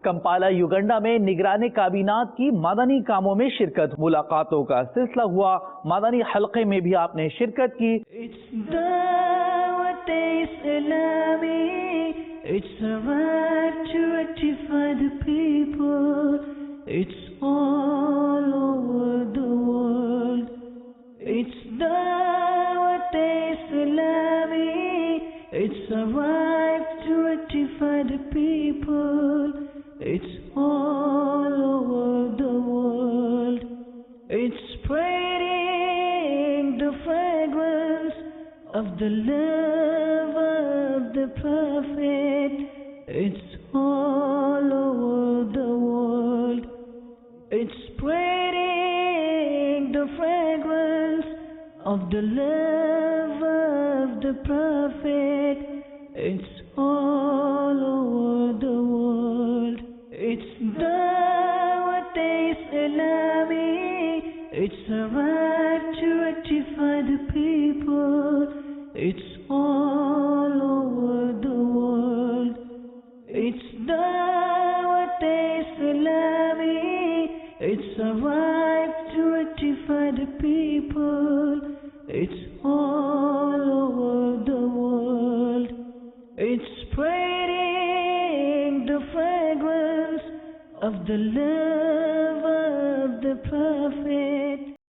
Kampala Uganda में निगरानी काबीनात की मदनी कामों में शिरकत। मुलाकातों का सिलसिला हुआ। मदनी हल्के में भी आपने शिरकत की। It's a right to rectify the people. It's all over the world. It's Dawat Islami. It's a right to rectify the people. It's all over the world. It's spreading the fragrance of the love of the Prophet. It's all over the world. It's spreading the fragrance of the love of the Prophet. It's all over the world. It's Dawat Islami. It's a right to rectify the people. It's all over the world. It's Dawat Islami. It's a right to rectify the people. It's all over the world. It's spreading the fragrance of the love